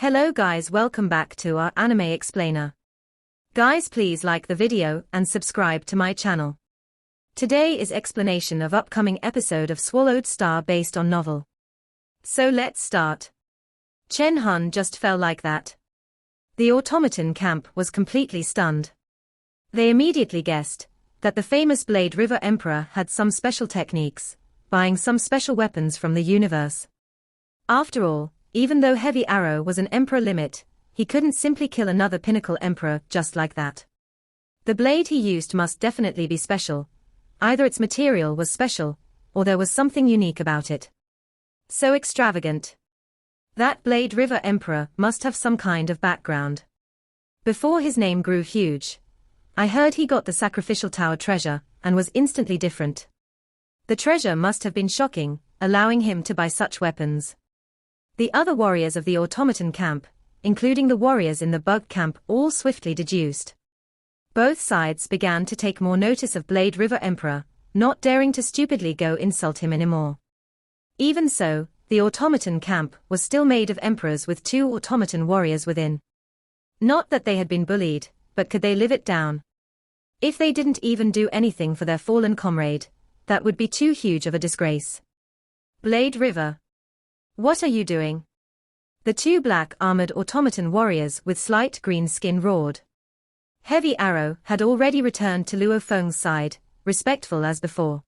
Hello guys, welcome back to our anime explainer. Guys, please like the video and subscribe to my channel. Today is explanation of upcoming episode of Swallowed Star based on novel. So let's start. Chen Hun just fell like that. The automaton camp was completely stunned. They immediately guessed that the famous Blade River Emperor had some special techniques, buying some special weapons from the universe. After all, even though Heavy Arrow was an emperor limit, he couldn't simply kill another pinnacle emperor just like that. The blade he used must definitely be special. Either its material was special, or there was something unique about it. So extravagant. That Blade River Emperor must have some kind of background. Before his name grew huge, I heard he got the sacrificial tower treasure, and was instantly different. The treasure must have been shocking, allowing him to buy such weapons. The other warriors of the automaton camp, including the warriors in the bug camp, all swiftly deduced. Both sides began to take more notice of Blade River Emperor, not daring to stupidly go insult him anymore. Even so, the automaton camp was still made of emperors with 2 automaton warriors within. Not that they had been bullied, but could they live it down? If they didn't even do anything for their fallen comrade, that would be too huge of a disgrace. Blade River. What are you doing? The 2 black armored automaton warriors with slight green skin roared. Heavy Arrow had already returned to Luo Feng's side, respectful as before.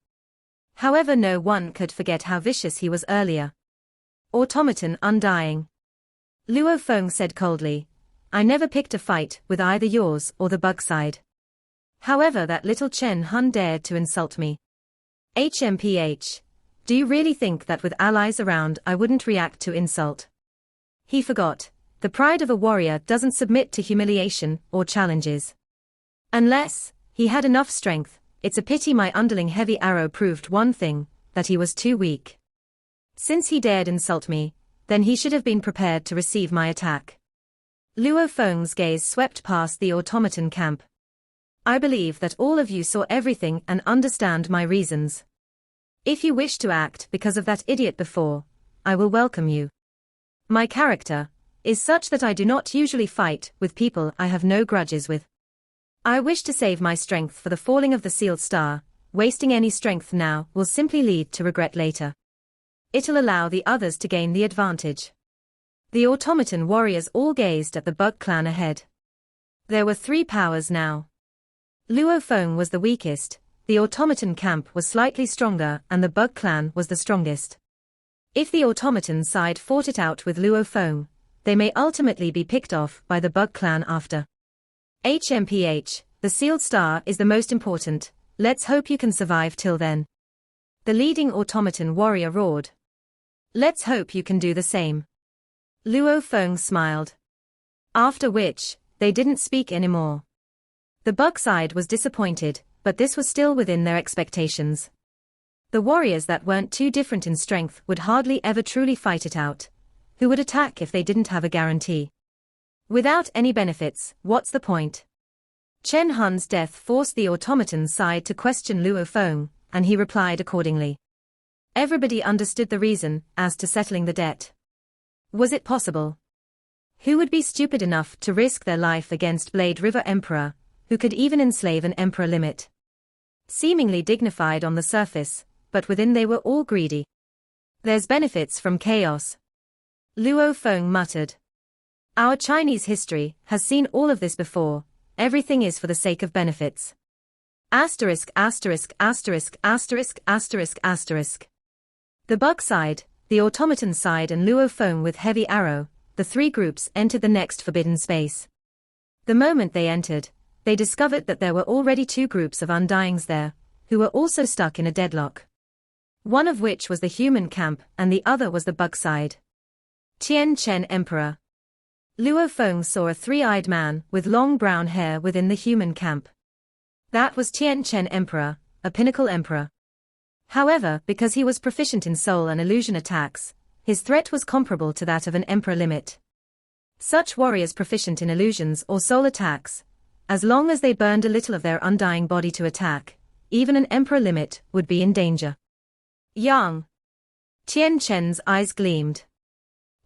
However, no one could forget how vicious he was earlier. Automaton undying. Luo Feng said coldly, I never picked a fight with either yours or the bug side. However, that little Chen Hun dared to insult me. HMPH. Do you really think that with allies around I wouldn't react to insult? He forgot. The pride of a warrior doesn't submit to humiliation or challenges. Unless he had enough strength. It's a pity my underling Heavy Arrow proved one thing, that he was too weak. Since he dared insult me, then he should have been prepared to receive my attack. Luo Feng's gaze swept past the automaton camp. I believe that all of you saw everything and understand my reasons. If you wish to act because of that idiot before, I will welcome you. My character is such that I do not usually fight with people I have no grudges with. I wish to save my strength for the falling of the sealed star. Wasting any strength now will simply lead to regret later. It'll allow the others to gain the advantage. The automaton warriors all gazed at the bug clan ahead. There were 3 powers now. Luo Feng was the weakest, the automaton camp was slightly stronger, and the bug clan was the strongest. If the automaton side fought it out with Luo Feng, they may ultimately be picked off by the bug clan after. HMPH, the sealed star is the most important, let's hope you can survive till then. The leading automaton warrior roared. Let's hope you can do the same. Luo Feng smiled. After which, they didn't speak anymore. The bug side was disappointed, but this was still within their expectations. The warriors that weren't too different in strength would hardly ever truly fight it out. Who would attack if they didn't have a guarantee? Without any benefits, what's the point? Chen Hun's death forced the automaton side to question Luo Feng, and he replied accordingly. Everybody understood the reason as to settling the debt. Was it possible? Who would be stupid enough to risk their life against Blade River Emperor, who could even enslave an emperor limit? Seemingly dignified on the surface, but within they were all greedy. There's benefits from chaos. Luo Feng muttered. Our Chinese history has seen all of this before, everything is for the sake of benefits. Asterisk asterisk asterisk asterisk asterisk asterisk. The bug side, the automaton side and Luo Feng with Heavy Arrow, the 3 groups entered the next forbidden space. The moment they entered, they discovered that there were already 2 groups of undyings there, who were also stuck in a deadlock. One of which was the human camp and the other was the bug side. Tian Chen Emperor. Luo Feng saw a 3-eyed man with long brown hair within the human camp. That was Tian Chen Emperor, a pinnacle emperor. However, because he was proficient in soul and illusion attacks, his threat was comparable to that of an emperor limit. Such warriors proficient in illusions or soul attacks, as long as they burned a little of their undying body to attack, even an emperor limit would be in danger. Yang. Tian Chen's eyes gleamed.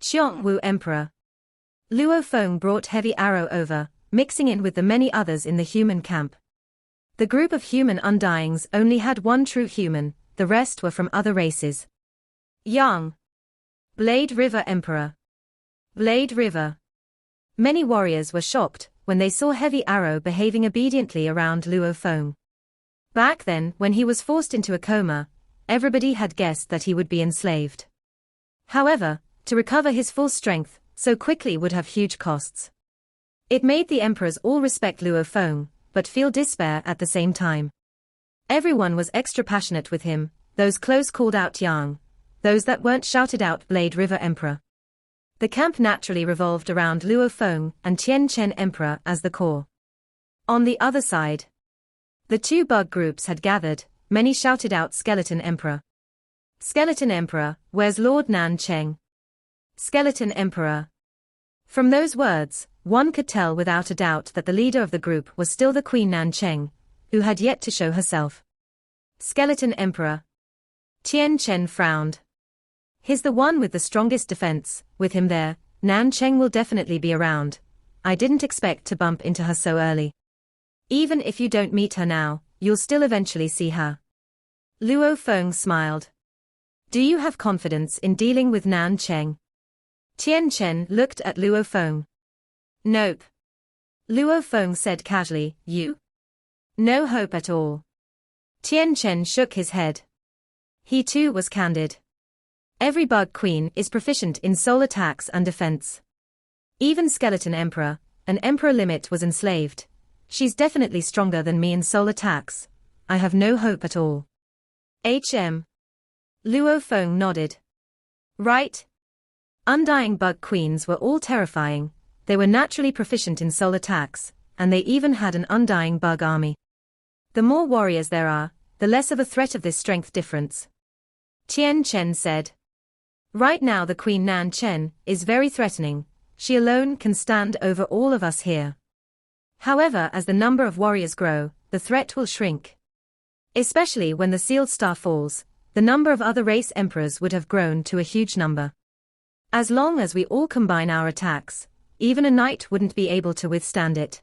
Qiong Wu Emperor. Luo Feng brought Heavy Arrow over, mixing in with the many others in the human camp. The group of human undyings only had one true human, the rest were from other races. Yang. Blade River Emperor. Blade River. Many warriors were shocked when they saw Heavy Arrow behaving obediently around Luo Feng. Back then, when he was forced into a coma, everybody had guessed that he would be enslaved. However, to recover his full strength so quickly would have huge costs. It made the emperors all respect Luo Feng, but feel despair at the same time. Everyone was extra passionate with him, those close called out Yang, those that weren't shouted out Blade River Emperor. The camp naturally revolved around Luo Feng and Tian Chen Emperor as the core. On the other side, the two bug groups had gathered, many shouted out Skeleton Emperor. Skeleton Emperor, where's Lord Nan Cheng? Skeleton Emperor. From those words, one could tell without a doubt that the leader of the group was still the Queen Nan Cheng, who had yet to show herself. Skeleton Emperor. Tian Chen frowned. He's the one with the strongest defense, with him there, Nan Cheng will definitely be around. I didn't expect to bump into her so early. Even if you don't meet her now, you'll still eventually see her. Luo Feng smiled. Do you have confidence in dealing with Nan Cheng? Tian Chen looked at Luo Feng. Nope. Luo Feng said casually, you? No hope at all. Tian Chen shook his head. He too was candid. Every bug queen is proficient in soul attacks and defense. Even Skeleton Emperor, an emperor limit was enslaved. She's definitely stronger than me in soul attacks. I have no hope at all. HM. Luo Feng nodded. Right. Undying bug queens were all terrifying. They were naturally proficient in soul attacks, and they even had an undying bug army. The more warriors there are, the less of a threat of this strength difference. Tian Chen said. Right now the Queen Nan Chen is very threatening. She alone can stand over all of us here. However, as the number of warriors grow, the threat will shrink. Especially when the sealed star falls, the number of other race emperors would have grown to a huge number. As long as we all combine our attacks, even a knight wouldn't be able to withstand it.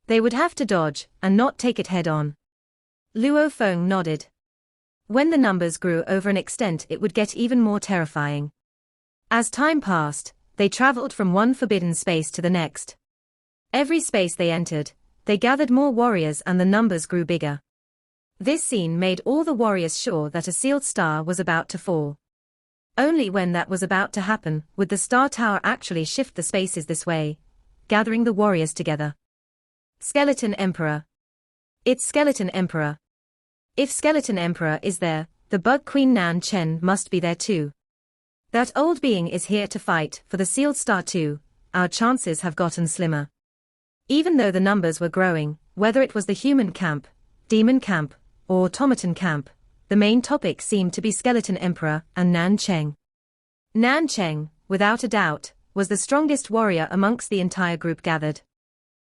They would have to dodge and not take it head on. Luo Feng nodded. When the numbers grew over an extent, it would get even more terrifying. As time passed, they traveled from one forbidden space to the next. Every space they entered, they gathered more warriors and the numbers grew bigger. This scene made all the warriors sure that a sealed star was about to fall. Only when that was about to happen would the star tower actually shift the spaces this way, gathering the warriors together. Skeleton Emperor. It's Skeleton Emperor. If Skeleton Emperor is there, the bug queen Nan Chen must be there too. That old being is here to fight for the sealed star too. Our chances have gotten slimmer. Even though the numbers were growing, whether it was the human camp, demon camp, or automaton camp, the main topic seemed to be Skeleton Emperor and Nan Cheng. Nan Cheng, without a doubt, was the strongest warrior amongst the entire group gathered.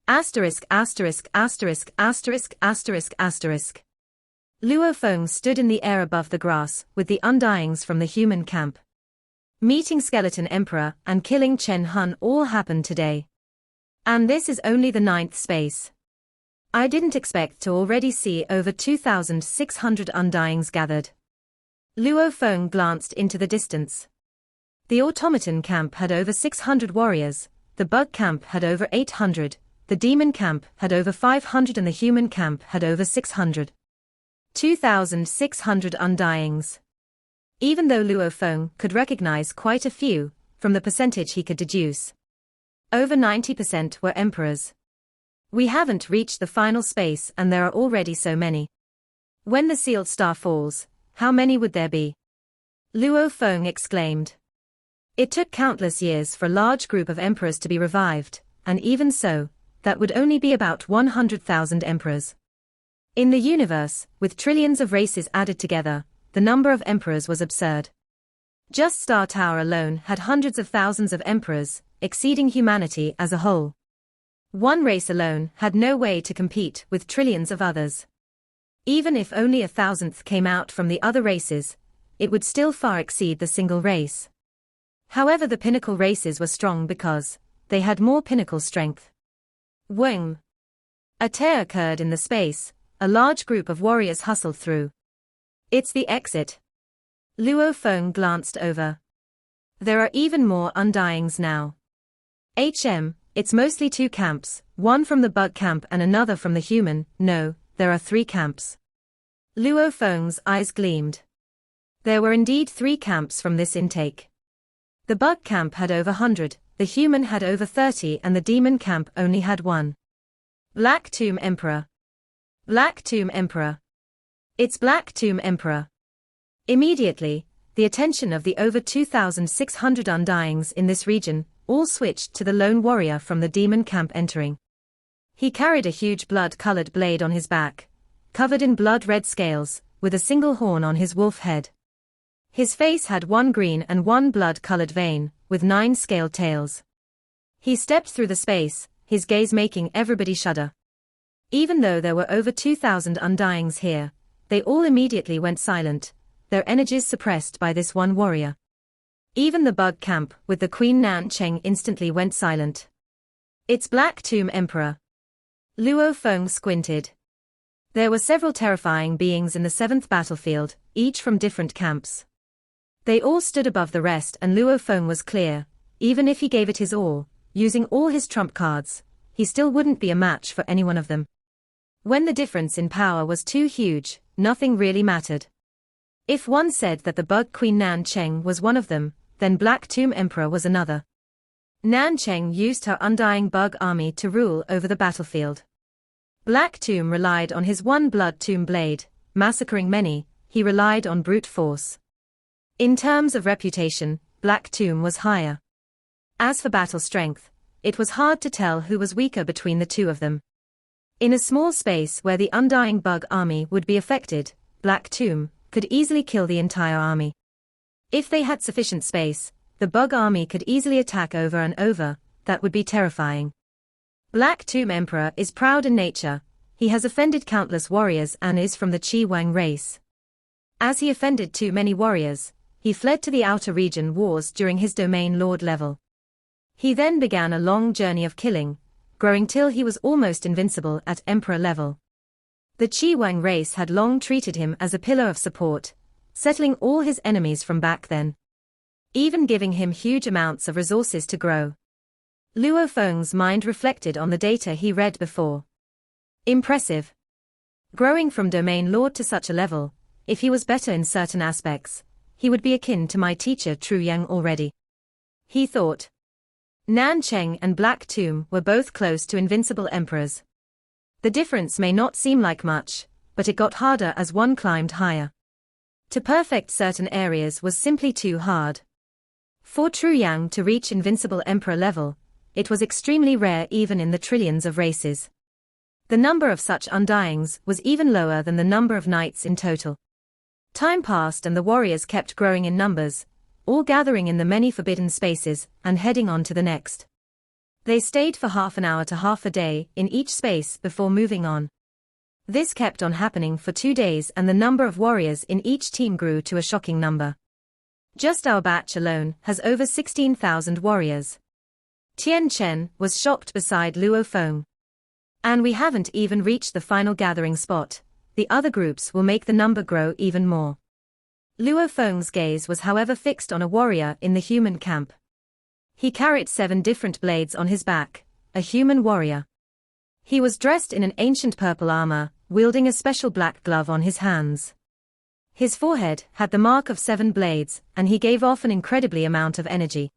Asterisk asterisk asterisk asterisk asterisk asterisk. Luo Feng stood in the air above the grass with the undyings from the human camp. Meeting Skeleton Emperor and killing Chen Hun all happened today. And this is only the 9th space. I didn't expect to already see over 2,600 undyings gathered. Luo Feng glanced into the distance. The automaton camp had over 600 warriors, the bug camp had over 800, the demon camp had over 500 and the human camp had over 600. 2,600 undyings. Even though Luo Feng could recognize quite a few, from the percentage he could deduce. Over 90% were emperors. We haven't reached the final space and there are already so many. When the sealed star falls, how many would there be? Luo Feng exclaimed. It took countless years for a large group of emperors to be revived, and even so, that would only be about 100,000 emperors. In the universe, with trillions of races added together, the number of emperors was absurd. Just Star Tower alone had hundreds of thousands of emperors, exceeding humanity as a whole. One race alone had no way to compete with trillions of others. Even if only 1,000th came out from the other races, it would still far exceed the single race. However, the pinnacle races were strong because, they had more pinnacle strength. Whom! A tear occurred in the space, a large group of warriors hustled through. It's the exit. Luo Feng glanced over. There are even more undyings now. It's mostly two camps, one from the bug camp and another from the human. No, there are three camps. Luo Feng's eyes gleamed. There were indeed three camps from this intake. The bug camp had over 100, the human had over 30 and the demon camp only had one. Black Tomb Emperor. Black Tomb Emperor. It's Black Tomb Emperor. Immediately, the attention of the over 2,600 undyings in this region all switched to the lone warrior from the demon camp entering. He carried a huge blood-colored blade on his back, covered in blood-red scales, with a single horn on his wolf head. His face had one green and one blood-colored vein, with 9 scaled tails. He stepped through the space, his gaze making everybody shudder. Even though there were over 2,000 undyings here, they all immediately went silent, their energies suppressed by this one warrior. Even the bug camp with the Queen Nan Cheng instantly went silent. It's Black Tomb Emperor. Luo Feng squinted. There were several terrifying beings in the 7th battlefield, each from different camps. They all stood above the rest and Luo Feng was clear, even if he gave it his all, using all his trump cards, he still wouldn't be a match for any one of them. When the difference in power was too huge, nothing really mattered. If one said that the bug Queen Nan Cheng was one of them, then Black Tomb Emperor was another. Nan Cheng used her undying bug army to rule over the battlefield. Black Tomb relied on his one blood tomb blade, massacring many, he relied on brute force. In terms of reputation, Black Tomb was higher. As for battle strength, it was hard to tell who was weaker between the two of them. In a small space where the undying bug army would be affected, Black Tomb could easily kill the entire army. If they had sufficient space, the bug army could easily attack over and over, that would be terrifying. Black Tomb Emperor is proud in nature, he has offended countless warriors and is from the Qi Wang race. As he offended too many warriors, he fled to the outer region wars during his domain lord level. He then began a long journey of killing, growing till he was almost invincible at emperor level. The Qi Wang race had long treated him as a pillar of support, settling all his enemies from back then, even giving him huge amounts of resources to grow. Luo Feng's mind reflected on the data he read before. Impressive. Growing from domain lord to such a level, if he was better in certain aspects, he would be akin to my teacher Tru Yang already. He thought. Nan Cheng and Black Tomb were both close to invincible emperors. The difference may not seem like much, but it got harder as one climbed higher. To perfect certain areas was simply too hard. For Tru Yang to reach invincible emperor level, it was extremely rare even in the trillions of races. The number of such undyings was even lower than the number of knights in total. Time passed and the warriors kept growing in numbers, all gathering in the many forbidden spaces and heading on to the next. They stayed for half an hour to half a day in each space before moving on. This kept on happening for 2 days and the number of warriors in each team grew to a shocking number. Just our batch alone has over 16,000 warriors. Tian Chen was shocked beside Luo Feng. And we haven't even reached the final gathering spot, the other groups will make the number grow even more. Luo Feng's gaze was however fixed on a warrior in the human camp. He carried 7 different blades on his back, a human warrior. He was dressed in an ancient purple armor, wielding a special black glove on his hands. His forehead had the mark of 7 blades, and he gave off an incredibly amount of energy.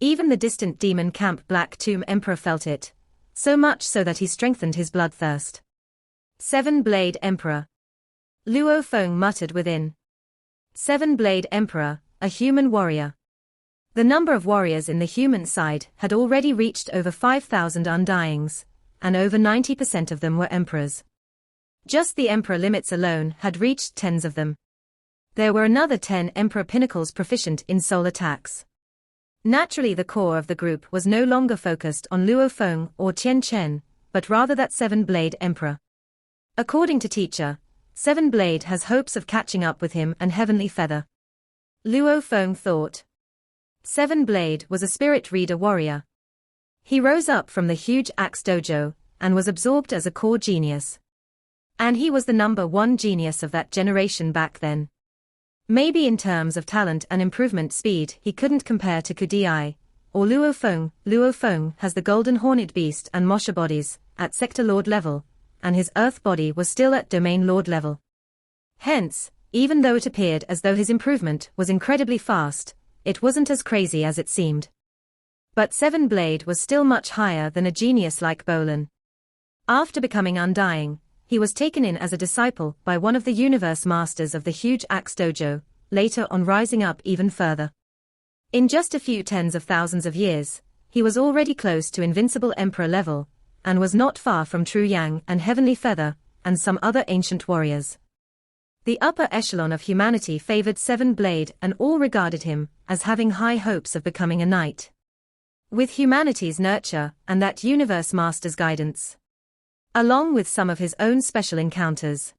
Even the distant demon camp Black Tomb Emperor felt it, so much so that he strengthened his bloodthirst. 7-Blade Emperor. Luo Feng muttered within. 7-Blade Emperor, a human warrior. The number of warriors in the human side had already reached over 5,000 undyings, and over 90% of them were emperors. Just the emperor limits alone had reached tens of them. There were another 10 emperor pinnacles proficient in soul attacks. Naturally the core of the group was no longer focused on Luo Feng or Tian Chen, but rather that 7-Blade Emperor. According to teacher, 7-Blade has hopes of catching up with him and Heavenly Feather. Luo Feng thought. 7-Blade was a spirit reader warrior. He rose up from the huge axe dojo, and was absorbed as a core genius. And he was the #1 genius of that generation back then. Maybe in terms of talent and improvement speed he couldn't compare to Kudai, or Luo Feng. Luo Feng has the Golden Hornet Beast and Mosha bodies, at Sector Lord level, and his Earth body was still at Domain Lord level. Hence, even though it appeared as though his improvement was incredibly fast, it wasn't as crazy as it seemed. But Seven Blade was still much higher than a genius like Bolin. After becoming undying, he was taken in as a disciple by one of the universe masters of the huge axe dojo, later on rising up even further. In just a few tens of thousands of years, he was already close to invincible emperor level, and was not far from True Yang and Heavenly Feather, and some other ancient warriors. The upper echelon of humanity favored Seven Blade and all regarded him as having high hopes of becoming a knight. With humanity's nurture and that universe master's guidance, along with some of his own special encounters,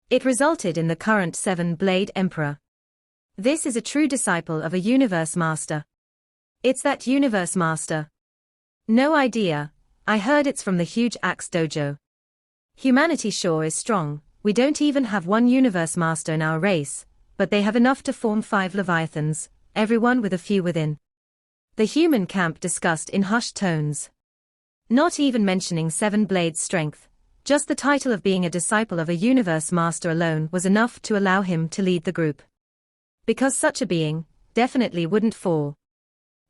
it resulted in the current Seven Blade Emperor. This is a true disciple of a universe master. It's that universe master. No idea, I heard it's from the huge axe dojo. Humanity sure is strong, we don't even have one universe master in our race, but they have enough to form 5 leviathans, everyone with a few within. The human camp discussed in hushed tones. Not even mentioning Seven Blade's strength, just the title of being a disciple of a universe master alone was enough to allow him to lead the group. Because such a being definitely wouldn't fall.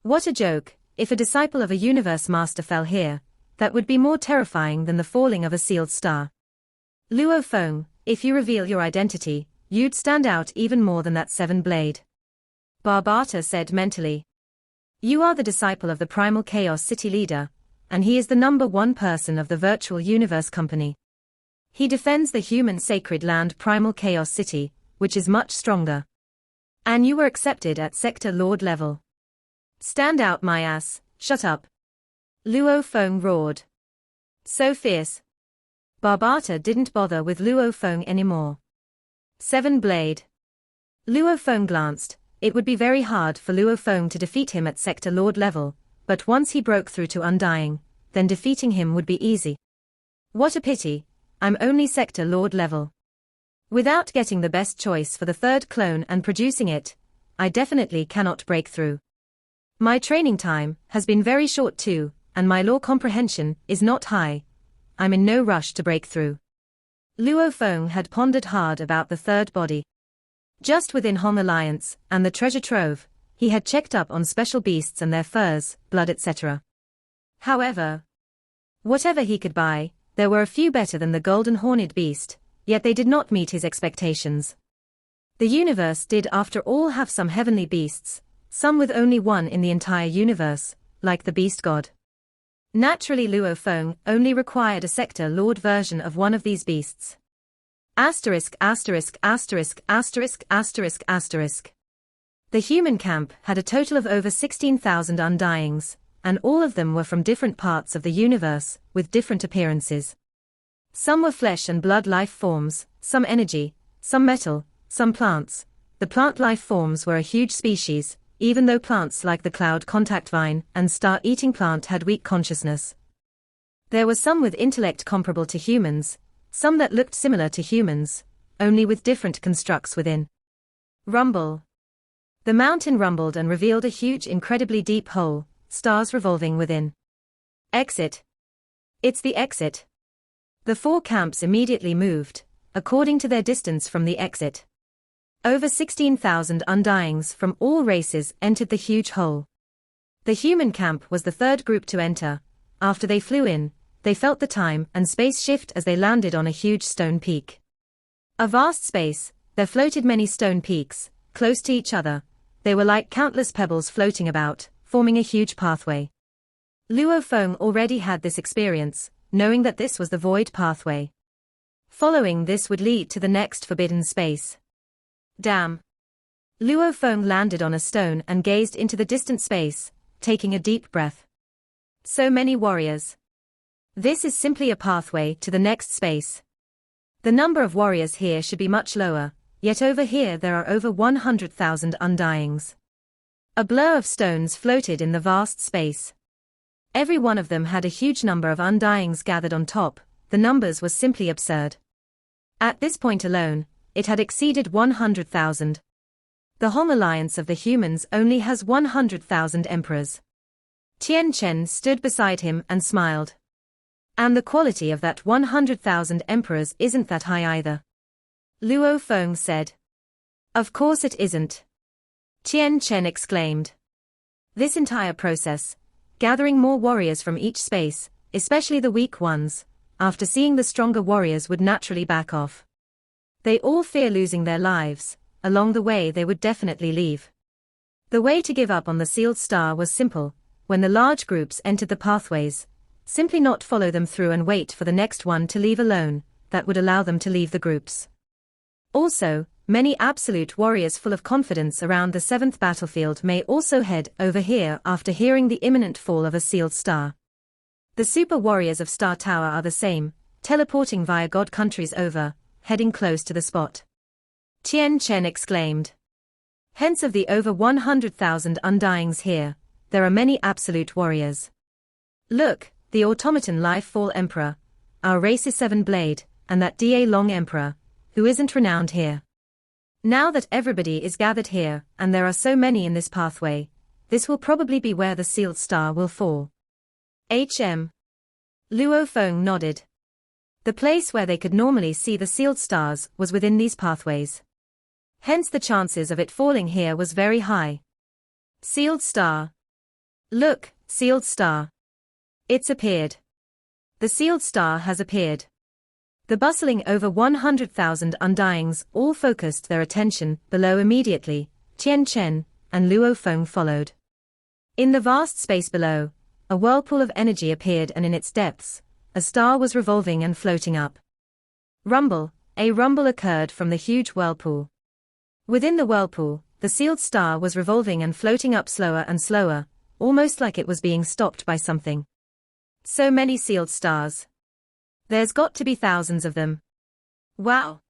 What a joke, if a disciple of a universe master fell here, that would be more terrifying than the falling of a sealed star. Luo Feng, if you reveal your identity, you'd stand out even more than that Seven Blade. Barbata said mentally. You are the disciple of the Primal Chaos City leader, and he is the #1 person of the Virtual Universe Company. He defends the human sacred land Primal Chaos City, which is much stronger. And you were accepted at Sector Lord level. Stand out my ass, shut up. Luo Feng roared. So fierce. Barbata didn't bother with Luo Feng anymore. Seven Blade. Luo Feng glanced. It would be very hard for Luo Feng to defeat him at Sector Lord level, but once he broke through to Undying, then defeating him would be easy. What a pity, I'm only Sector Lord level. Without getting the best choice for the 3rd clone and producing it, I definitely cannot break through. My training time has been very short too, and my law comprehension is not high. I'm in no rush to break through. Luo Feng had pondered hard about the 3rd body. Just within Hong Alliance and the treasure trove, he had checked up on special beasts and their furs, blood etc. However, whatever he could buy, there were a few better than the Golden Horned Beast, yet they did not meet his expectations. The universe did after all have some heavenly beasts, some with only one in the entire universe, like the Beast God. Naturally Luo Feng only required a Sector Lord version of one of these beasts. Asterisk asterisk asterisk asterisk asterisk asterisk. The human camp had a total of over 16,000 undyings, and all of them were from different parts of the universe, with different appearances. Some were flesh and blood life forms, some energy, some metal, some plants. The plant life forms were a huge species, even though plants like the cloud contact vine and star-eating plant had weak consciousness. There were some with intellect comparable to humans, some that looked similar to humans, only with different constructs within. Rumble. The mountain rumbled and revealed a huge incredibly deep hole, stars revolving within. Exit. It's the exit. The 4 camps immediately moved, according to their distance from the exit. Over 16,000 undyings from all races entered the huge hole. The human camp was the 3rd group to enter. After they flew in, they felt the time and space shift as they landed on a huge stone peak. A vast space, there floated many stone peaks, close to each other. They were like countless pebbles floating about, forming a huge pathway. Luo Feng already had this experience, knowing that this was the void pathway. Following this would lead to the next forbidden space. Damn. Luo Feng landed on a stone and gazed into the distant space, taking a deep breath. So many warriors. This is simply a pathway to the next space. The number of warriors here should be much lower, yet over here there are over 100,000 undyings. A blur of stones floated in the vast space. Every one of them had a huge number of undyings gathered on top. The numbers was simply absurd. At this point alone, it had exceeded 100,000. The Hong alliance of the humans only has 100,000 emperors. Tian Chen stood beside him and smiled. And the quality of that 100,000 emperors isn't that high either. Luo Feng said. Of course it isn't. Tian Chen exclaimed. This entire process, gathering more warriors from each space, especially the weak ones, after seeing the stronger warriors would naturally back off. They all fear losing their lives. Along the way they would definitely leave. The way to give up on the sealed star was simple. When the large groups entered the pathways, simply not follow them through and wait for the next one to leave alone. That would allow them to leave the groups. Also, many absolute warriors full of confidence around the 7th battlefield may also head over here after hearing the imminent fall of a sealed star. The super warriors of Star Tower are the same, teleporting via God countries over, heading close to the spot. Tian Chen exclaimed. Hence of the over 100,000 undyings here, there are many absolute warriors. Look, the automaton life fall emperor, our race's 7-blade, and that Da Long emperor, who isn't renowned here. Now that everybody is gathered here, and there are so many in this pathway, this will probably be where the sealed star will fall. Luo Feng nodded. The place where they could normally see the sealed stars was within these pathways. Hence the chances of it falling here was very high. Sealed star. Look, sealed star. It's appeared. The sealed star has appeared. The bustling over 100,000 undyings all focused their attention below immediately. Tian Chen and Luo Feng followed. In the vast space below, a whirlpool of energy appeared, and in its depths, a star was revolving and floating up. Rumble, a rumble occurred from the huge whirlpool. Within the whirlpool, the sealed star was revolving and floating up slower and slower, almost like it was being stopped by something. So many sealed stars. There's got to be thousands of them. Wow!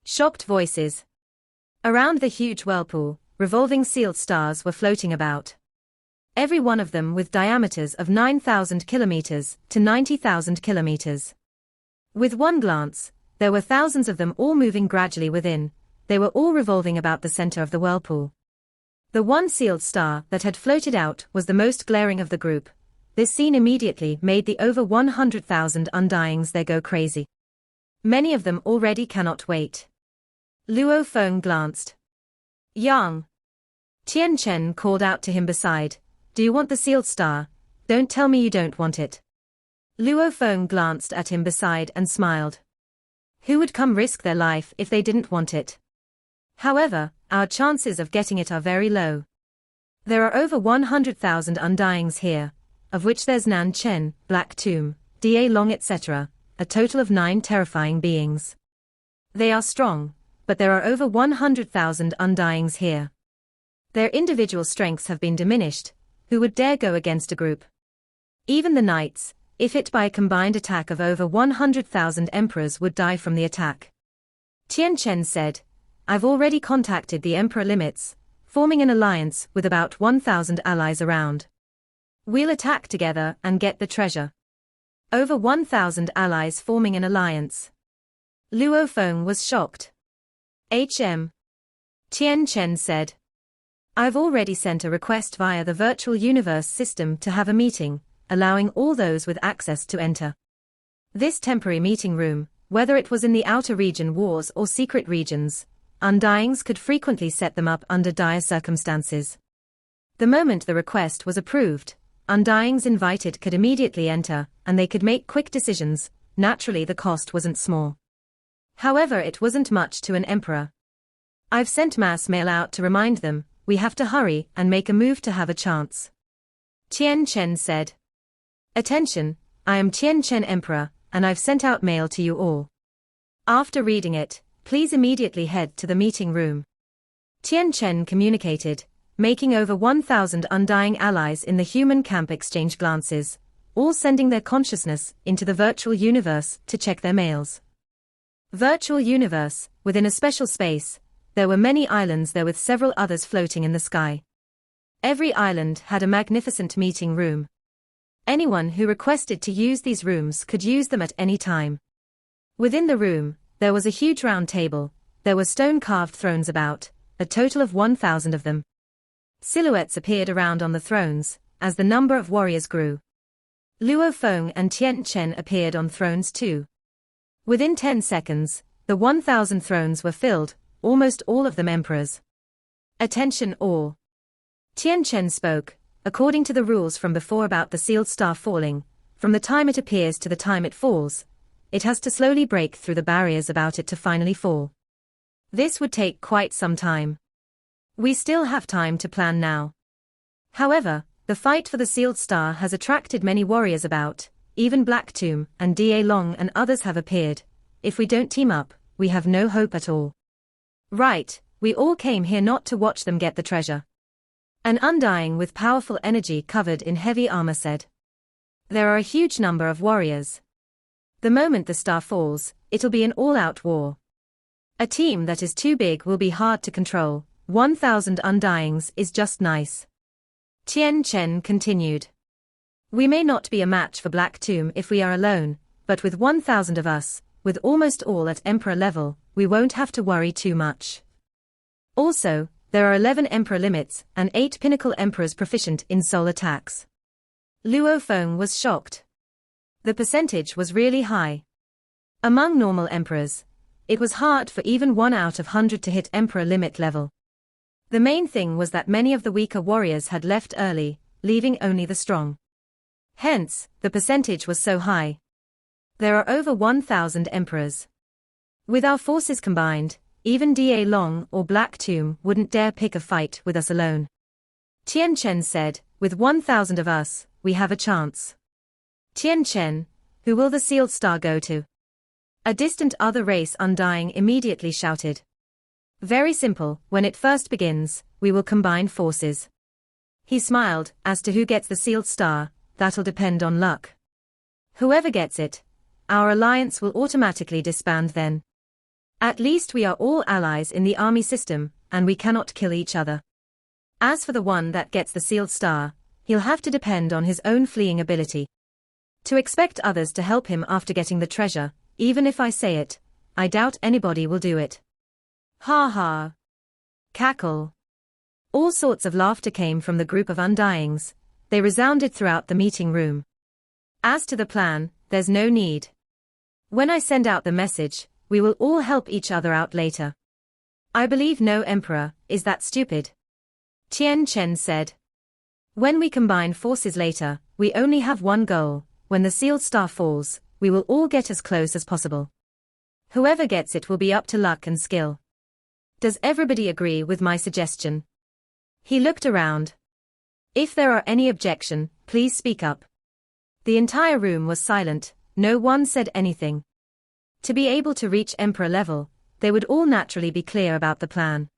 Shocked voices. Around the huge whirlpool, revolving sealed stars were floating about. Every one of them with diameters of 9,000 kilometers to 90,000 kilometers. With one glance, there were thousands of them all moving gradually within. They were all revolving about the center of the whirlpool. The one sealed star that had floated out was the most glaring of the group. This scene immediately made the over 100,000 undyings there go crazy. Many of them already cannot wait. Luo Feng glanced. Yang. Tian Chen called out to him beside. Do you want the sealed star? Don't tell me you don't want it. Luo Feng glanced at him beside and smiled. Who would come risk their life if they didn't want it? However, our chances of getting it are very low. There are over 100,000 undyings here, of which there's Nan Chen, Black Tomb, Da Long etc., a total of 9 terrifying beings. They are strong, but there are over 100,000 undyings here. Their individual strengths have been diminished. Who would dare go against a group? Even the knights, if hit by a combined attack of over 100,000 emperors, would die from the attack. Tian Chen said, I've already contacted the emperor limits, forming an alliance with about 1,000 allies around. We'll attack together and get the treasure. Over 1,000 allies forming an alliance. Luo Feng was shocked. Tian Chen said, I've already sent a request via the virtual universe system to have a meeting, allowing all those with access to enter. This temporary meeting room, whether it was in the outer region wars or secret regions, undyings could frequently set them up under dire circumstances. The moment the request was approved, undyings invited could immediately enter, and they could make quick decisions. Naturally the cost wasn't small. However, it wasn't much to an emperor. I've sent mass mail out to remind them, we have to hurry and make a move to have a chance. Tian Chen said. Attention, I am Tian Chen Emperor, and I've sent out mail to you all. After reading it, please immediately head to the meeting room. Tian Chen communicated, making over 1,000 undying allies in the human camp exchange glances, all sending their consciousness into the virtual universe to check their mails. Virtual universe, within a special space, there were many islands there with several others floating in the sky. Every island had a magnificent meeting room. Anyone who requested to use these rooms could use them at any time. Within the room, there was a huge round table. There were stone-carved thrones about, a total of 1,000 of them. Silhouettes appeared around on the thrones, as the number of warriors grew. Luo Feng and Tian Chen appeared on thrones too. Within 10 seconds, the 1,000 thrones were filled, almost all of them emperors. Attention all. Tian Chen spoke, according to the rules from before about the sealed star falling, from the time it appears to the time it falls, it has to slowly break through the barriers about it to finally fall. This would take quite some time. We still have time to plan now. However, the fight for the sealed star has attracted many warriors about, even Black Tomb and Da Long and others have appeared. If we don't team up, we have no hope at all. Right, we all came here not to watch them get the treasure. An undying with powerful energy covered in heavy armor said. There are a huge number of warriors. The moment the star falls, it'll be an all-out war. A team that is too big will be hard to control. 1,000 undyings is just nice. Tian Chen continued. We may not be a match for Black Tomb if we are alone, but with 1,000 of us, with almost all at Emperor level, we won't have to worry too much. Also, there are 11 Emperor limits and 8 Pinnacle Emperors proficient in soul attacks. Luo Feng was shocked. The percentage was really high. Among normal Emperors, it was hard for even 1 out of 100 to hit Emperor limit level. The main thing was that many of the weaker warriors had left early, leaving only the strong. Hence, the percentage was so high. There are over 1,000 emperors. With our forces combined, even Da Long or Black Tomb wouldn't dare pick a fight with us alone. Tian Chen said, with 1,000 of us, we have a chance. Tian Chen, who will the sealed star go to? A distant other race undying immediately shouted. Very simple, when it first begins, we will combine forces. He smiled, as to who gets the sealed star, that'll depend on luck. Whoever gets it, our alliance will automatically disband then. At least we are all allies in the army system, and we cannot kill each other. As for the one that gets the sealed star, he'll have to depend on his own fleeing ability. To expect others to help him after getting the treasure, even if I say it, I doubt anybody will do it. Ha ha. Cackle. All sorts of laughter came from the group of undyings. They resounded throughout the meeting room. As to the plan, there's no need. When I send out the message, we will all help each other out later. I believe no emperor is that stupid. Tian Chen said. When we combine forces later, we only have one goal. When the sealed star falls, we will all get as close as possible. Whoever gets it will be up to luck and skill. Does everybody agree with my suggestion? He looked around. If there are any objection, please speak up. The entire room was silent, no one said anything. To be able to reach Emperor level, they would all naturally be clear about the plan.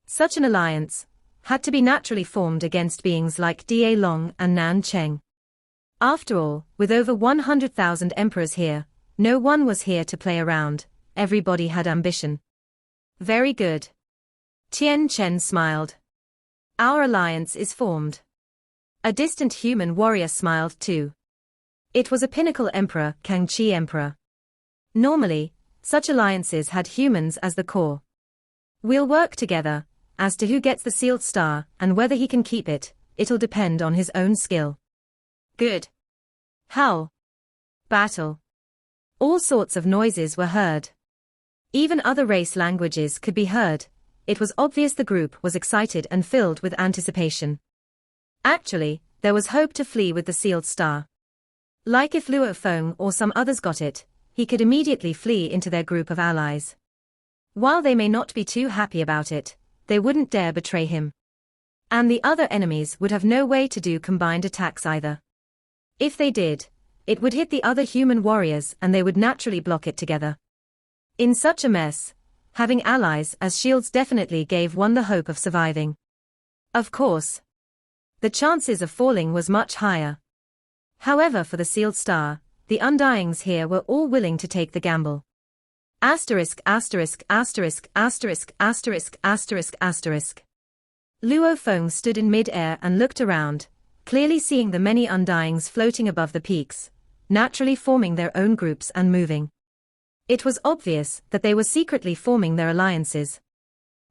Such an alliance had to be naturally formed against beings like Da Long and Nan Cheng. After all, with over 100,000 emperors here, no one was here to play around, everybody had ambition. Very good. Tian Chen smiled. Our alliance is formed. A distant human warrior smiled too. It was a Pinnacle Emperor, Kangqi Emperor. Normally, such alliances had humans as the core. We'll work together. As to who gets the sealed star and whether he can keep it, it'll depend on his own skill. Good. Howl. Battle. All sorts of noises were heard. Even other race languages could be heard. It was obvious the group was excited and filled with anticipation. Actually, there was hope to flee with the sealed star. Like if Luo Feng or some others got it, he could immediately flee into their group of allies. While they may not be too happy about it, they wouldn't dare betray him. And the other enemies would have no way to do combined attacks either. If they did, it would hit the other human warriors and they would naturally block it together. In such a mess, having allies as shields definitely gave one the hope of surviving. Of course, the chances of falling was much higher. However, for the sealed star, the undyings here were all willing to take the gamble. Asterisk asterisk asterisk asterisk asterisk asterisk asterisk. Luo Feng stood in mid-air and looked around, clearly seeing the many undyings floating above the peaks, naturally forming their own groups and moving. It was obvious that they were secretly forming their alliances.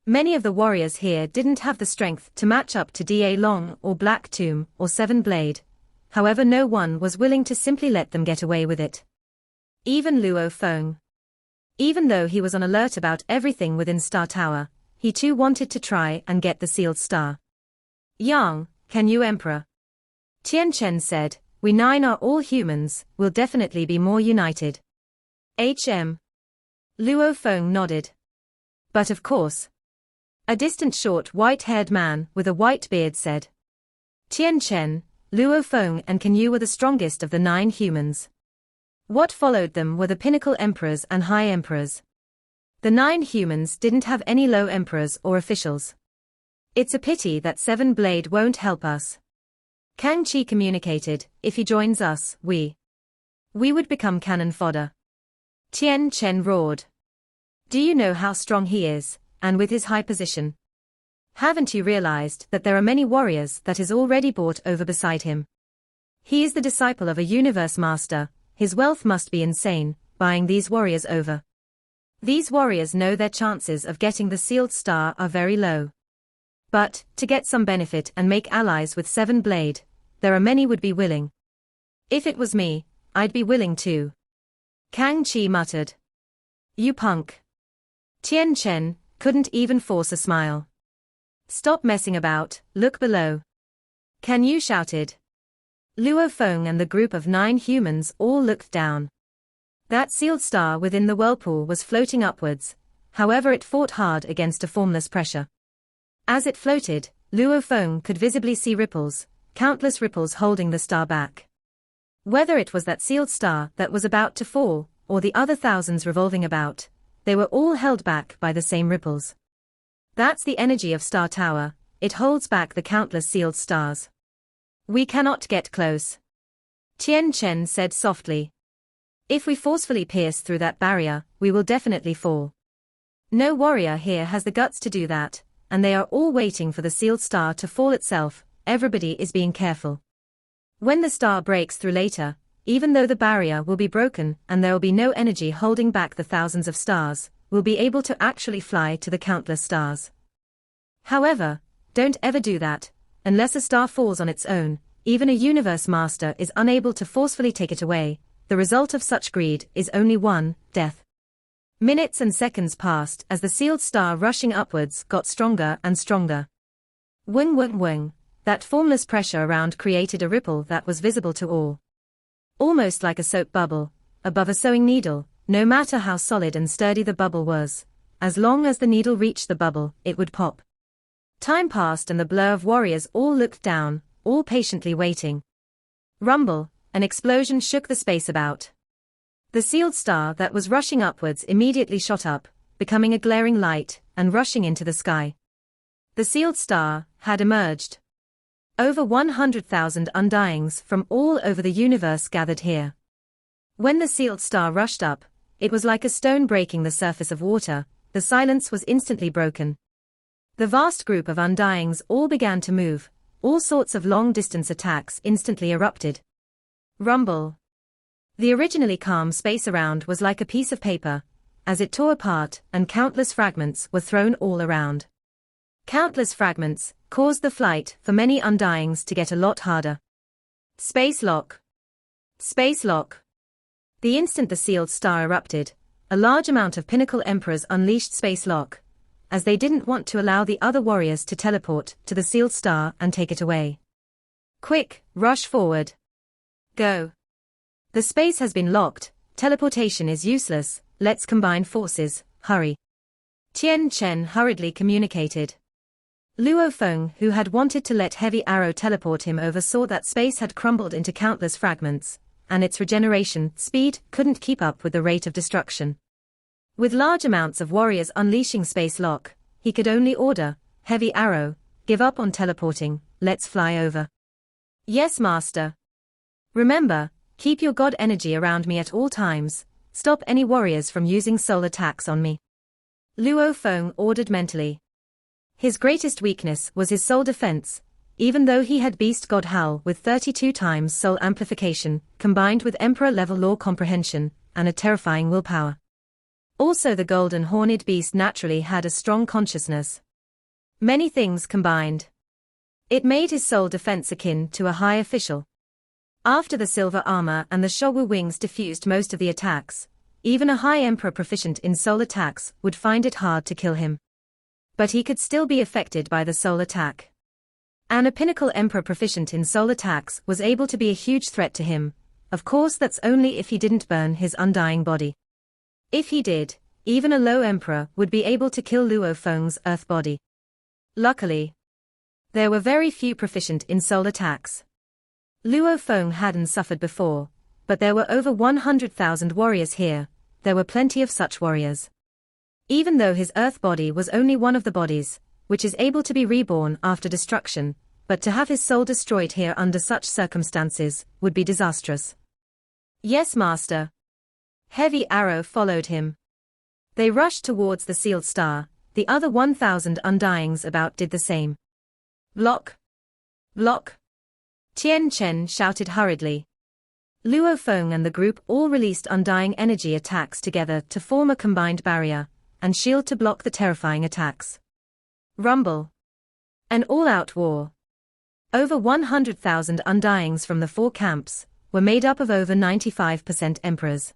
Many of the warriors here didn't have the strength to match up to Da Long or Black Tomb or Seven Blade, however no one was willing to simply let them get away with it. Even Luo Feng. Even though he was on alert about everything within Star Tower, he too wanted to try and get the sealed star. Yang, can you Emperor? Tian Chen said, we 9 are all humans, we'll definitely be more united. Luo Feng nodded. But of course. A distant short white-haired man with a white beard said. Tian Chen, Luo Feng and Can Yu were the strongest of the 9 humans. What followed them were the pinnacle emperors and high emperors. The 9 humans didn't have any low emperors or officials. It's a pity that Seven Blade won't help us. Kang Chi communicated, if he joins us, we would become cannon fodder. Tian Chen roared. Do you know how strong he is, and with his high position? Haven't you realized that there are many warriors that is already brought over beside him? He is the disciple of a universe master, his wealth must be insane, buying these warriors over. These warriors know their chances of getting the sealed star are very low. But, to get some benefit and make allies with Seven Blade, there are many would be willing. If it was me, I'd be willing too. Kang Chi muttered. You punk. Tian Chen couldn't even force a smile. Stop messing about, look below. Can Yu shouted. Luo Feng and the group of 9 humans all looked down. That sealed star within the whirlpool was floating upwards, however it fought hard against a formless pressure. As it floated, Luo Feng could visibly see ripples, countless ripples holding the star back. Whether it was that sealed star that was about to fall, or the other thousands revolving about, they were all held back by the same ripples. That's the energy of Star Tower, it holds back the countless sealed stars. We cannot get close. Tian Chen said softly. If we forcefully pierce through that barrier, we will definitely fall. No warrior here has the guts to do that, and they are all waiting for the sealed star to fall itself, everybody is being careful. When the star breaks through later, even though the barrier will be broken and there will be no energy holding back the thousands of stars, we'll be able to actually fly to the countless stars. However, don't ever do that, unless a star falls on its own, even a universe master is unable to forcefully take it away, the result of such greed is only one, death. Minutes and seconds passed as the sealed star rushing upwards got stronger and stronger. Wing wing wing. That formless pressure around created a ripple that was visible to all. Almost like a soap bubble, above a sewing needle, no matter how solid and sturdy the bubble was, as long as the needle reached the bubble, it would pop. Time passed and the blur of warriors all looked down, all patiently waiting. Rumble, an explosion shook the space about. The sealed star that was rushing upwards immediately shot up, becoming a glaring light, and rushing into the sky. The sealed star had emerged. Over 100,000 undyings from all over the universe gathered here. When the sealed star rushed up, it was like a stone breaking the surface of water, the silence was instantly broken. The vast group of undyings all began to move, all sorts of long-distance attacks instantly erupted. Rumble. The originally calm space around was like a piece of paper, as it tore apart and countless fragments were thrown all around. Countless fragments caused the flight for many undyings to get a lot harder. Space lock. Space lock. The instant the sealed star erupted, a large amount of pinnacle emperors unleashed space lock, as they didn't want to allow the other warriors to teleport to the sealed star and take it away. Quick, rush forward. Go. The space has been locked, teleportation is useless, let's combine forces, hurry. Tian Chen hurriedly communicated. Luo Feng, who had wanted to let Heavy Arrow teleport him over, saw that space had crumbled into countless fragments, and its regeneration speed couldn't keep up with the rate of destruction. With large amounts of warriors unleashing space lock, he could only order, Heavy Arrow, give up on teleporting, let's fly over. Yes, Master. Remember, keep your god energy around me at all times, stop any warriors from using soul attacks on me. Luo Feng ordered mentally. His greatest weakness was his soul defense, even though he had Beast God Howl with 32 times soul amplification, combined with Emperor-level law comprehension, and a terrifying willpower. Also, the Golden Horned Beast naturally had a strong consciousness. Many things combined. It made his soul defense akin to a high official. After the silver armor and the Shogu wings diffused most of the attacks, even a high emperor proficient in soul attacks would find it hard to kill him. But he could still be affected by the soul attack. And a pinnacle emperor proficient in soul attacks was able to be a huge threat to him. Of course, that's only if he didn't burn his undying body. If he did, even a low emperor would be able to kill Luo Feng's earth body. Luckily, there were very few proficient in soul attacks. Luo Feng hadn't suffered before, but there were over 100,000 warriors here. There were plenty of such warriors. Even though his earth body was only one of the bodies, which is able to be reborn after destruction, but to have his soul destroyed here under such circumstances would be disastrous. Yes, master. Heavy Arrow followed him. They rushed towards the sealed star. The other 1,000 undyings about did the same. Block! Block! Tian Chen shouted hurriedly. Luo Feng and the group all released undying energy attacks together to form a combined barrier and shield to block the terrifying attacks. Rumble. An all-out war. Over 100,000 undyings from the four camps were made up of over 95% emperors.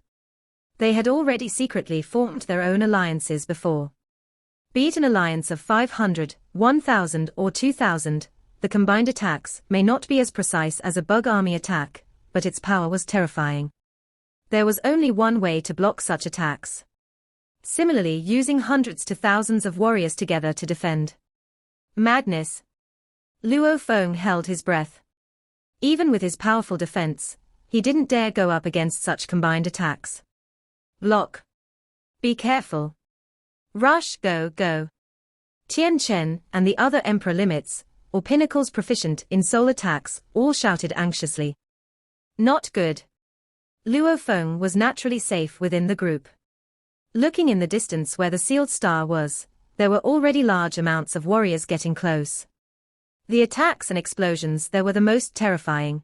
They had already secretly formed their own alliances before. Be it an alliance of 500, 1,000 or 2,000, the combined attacks may not be as precise as a bug army attack, but its power was terrifying. There was only one way to block such attacks. Similarly, using hundreds to thousands of warriors together to defend. Madness. Luo Feng held his breath. Even with his powerful defense, he didn't dare go up against such combined attacks. Block. Be careful. Rush, go, go. Tian Chen and the other emperor limits, or pinnacles proficient in soul attacks, all shouted anxiously. Not good. Luo Feng was naturally safe within the group. Looking in the distance where the sealed star was, there were already large amounts of warriors getting close. The attacks and explosions there were the most terrifying.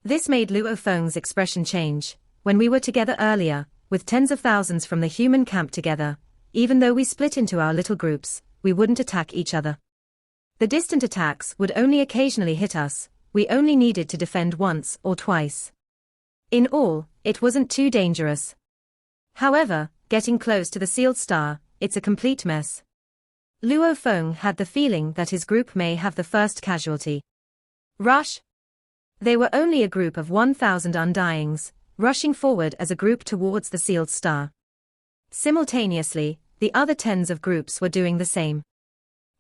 This made Luo Feng's expression change. When we were together earlier, with tens of thousands from the human camp together, even though we split into our little groups, we wouldn't attack each other. The distant attacks would only occasionally hit us, we only needed to defend once or twice. In all, it wasn't too dangerous. However, getting close to the sealed star, it's a complete mess. Luo Feng had the feeling that his group may have the first casualty. Rush! They were only a group of 1,000 undyings, rushing forward as a group towards the sealed star. Simultaneously, the other tens of groups were doing the same.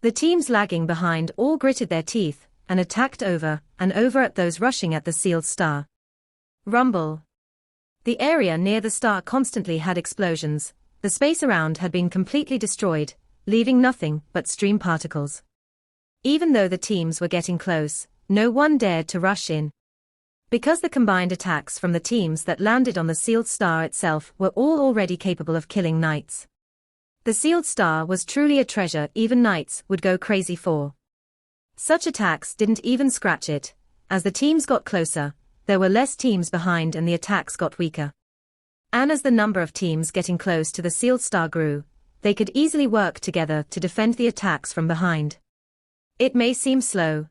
The teams lagging behind all gritted their teeth and attacked over and over at those rushing at the sealed star. Rumble. The area near the star constantly had explosions. The space around had been completely destroyed, leaving nothing but stream particles. Even though the teams were getting close, no one dared to rush in. Because the combined attacks from the teams that landed on the sealed star itself were all already capable of killing knights. The sealed star was truly a treasure even knights would go crazy for. Such attacks didn't even scratch it. As the teams got closer, there were less teams behind and the attacks got weaker. And as the number of teams getting close to the sealed star grew, they could easily work together to defend the attacks from behind. It may seem slow.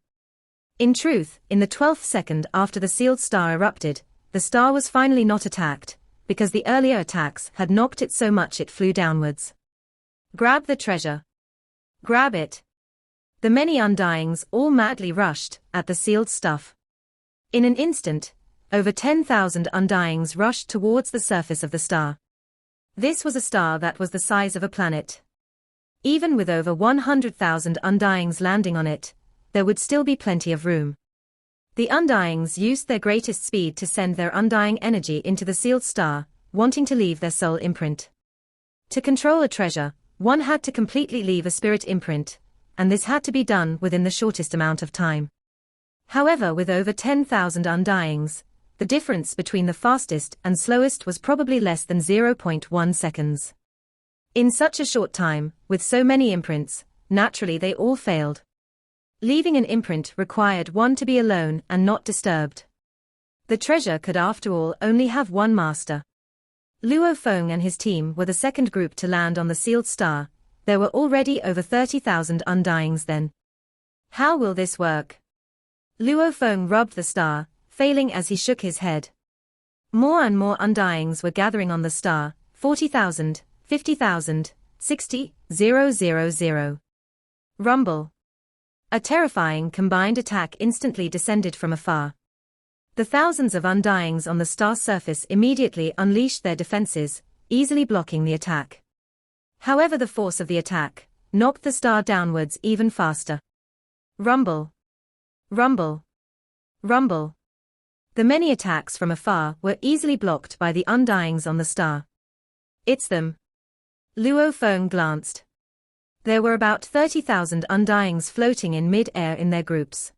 In truth, in the 12th second after the sealed star erupted, the star was finally not attacked, because the earlier attacks had knocked it so much it flew downwards. Grab the treasure. Grab it. The many undyings all madly rushed at the sealed stuff. In an instant, over 10,000 undyings rushed towards the surface of the star. This was a star that was the size of a planet. Even with over 100,000 undyings landing on it, there would still be plenty of room. The undyings used their greatest speed to send their undying energy into the sealed star, wanting to leave their soul imprint. To control a treasure, one had to completely leave a spirit imprint, and this had to be done within the shortest amount of time. However, with over 10,000 undyings, the difference between the fastest and slowest was probably less than 0.1 seconds. In such a short time, with so many imprints, naturally they all failed. Leaving an imprint required one to be alone and not disturbed. The treasure could after all only have one master. Luo Feng and his team were the second group to land on the sealed star. There were already over 30,000 undyings then. How will this work? Luo Feng rubbed the star, failing as he shook his head. More and more undyings were gathering on the star, 40,000, 50,000, 60,000. Rumble. A terrifying combined attack instantly descended from afar. The thousands of undyings on the star's surface immediately unleashed their defenses, easily blocking the attack. However, the force of the attack knocked the star downwards even faster. Rumble. Rumble. Rumble. The many attacks from afar were easily blocked by the undyings on the star. It's them. Luo Feng glanced. There were about 30,000 undyings floating in mid-air in their groups.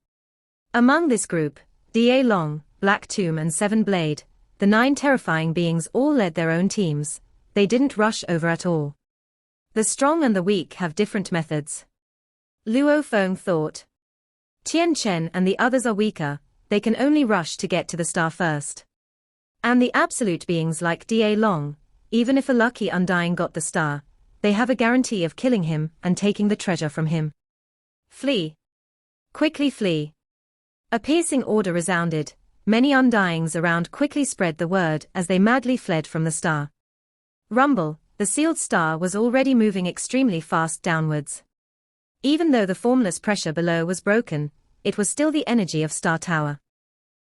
Among this group, Da Long, Black Tomb and Seven Blade, the 9 terrifying beings all led their own teams. They didn't rush over at all. The strong and the weak have different methods. Luo Feng thought. Tian Chen and the others are weaker, they can only rush to get to the star first. And the absolute beings like Da Long, even if a lucky undying got the star, they have a guarantee of killing him and taking the treasure from him. Flee. Quickly flee. A piercing order resounded. Many undyings around quickly spread the word as they madly fled from the star. Rumble, the sealed star was already moving extremely fast downwards. Even though the formless pressure below was broken, it was still the energy of Star Tower.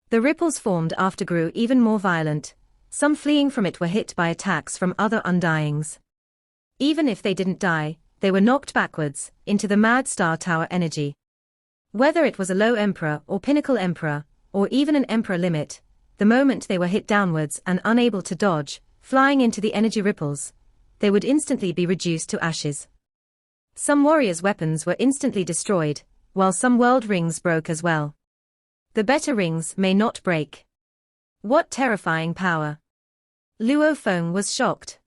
The ripples formed after grew even more violent. Some fleeing from it were hit by attacks from other undyings. Even if they didn't die, they were knocked backwards into the mad Star Tower energy. Whether it was a low emperor or pinnacle emperor, or even an emperor limit, the moment they were hit downwards and unable to dodge, flying into the energy ripples, they would instantly be reduced to ashes. Some warriors' weapons were instantly destroyed, while some world rings broke as well. The better rings may not break. What terrifying power! Luo Feng was shocked.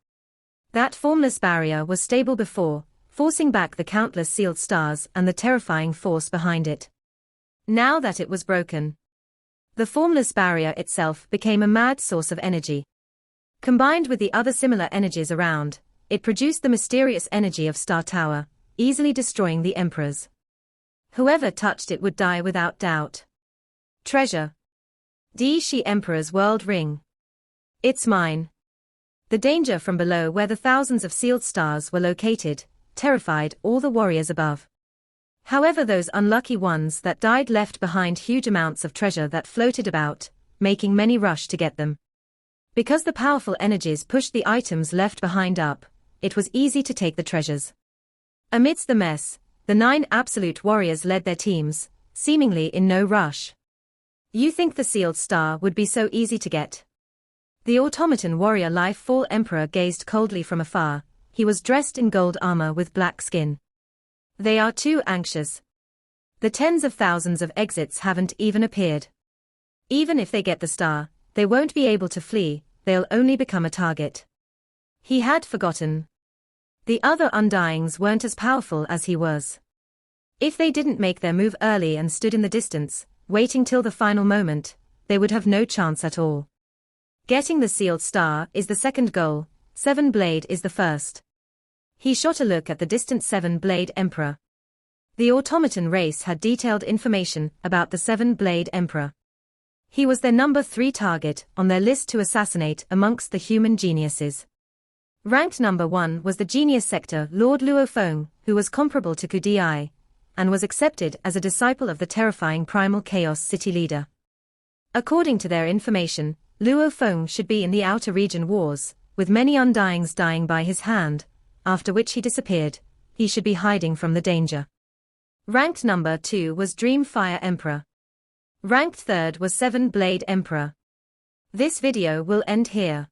That formless barrier was stable before, forcing back the countless sealed stars and the terrifying force behind it. Now that it was broken, the formless barrier itself became a mad source of energy. Combined with the other similar energies around, it produced the mysterious energy of Star Tower, easily destroying the emperors. Whoever touched it would die without doubt. Treasure. Di Shi Emperor's World Ring. It's mine. The danger from below where the thousands of sealed stars were located, terrified all the warriors above. However, those unlucky ones that died left behind huge amounts of treasure that floated about, making many rush to get them. Because the powerful energies pushed the items left behind up, it was easy to take the treasures. Amidst the mess, the 9 absolute warriors led their teams, seemingly in no rush. You think the sealed star would be so easy to get? The automaton warrior Life Fall Emperor gazed coldly from afar. He was dressed in gold armor with black skin. They are too anxious. The tens of thousands of exits haven't even appeared. Even if they get the star, they won't be able to flee, they'll only become a target. He had forgotten. The other undyings weren't as powerful as he was. If they didn't make their move early and stood in the distance, waiting till the final moment, they would have no chance at all. Getting the sealed star is the second goal, Seven Blade is the first. He shot a look at the distant Seven Blade Emperor. The automaton race had detailed information about the Seven Blade Emperor. He was their number 3 target on their list to assassinate amongst the human geniuses. Ranked number 1 was the genius sector Lord Luo Feng, who was comparable to Ku Di, and was accepted as a disciple of the terrifying primal chaos city leader. According to their information, Luo Feng should be in the outer region wars, with many undyings dying by his hand, after which he disappeared. He should be hiding from the danger. Ranked number 2 was Dream Fire Emperor. Ranked 3rd was Seven Blade Emperor. This video will end here.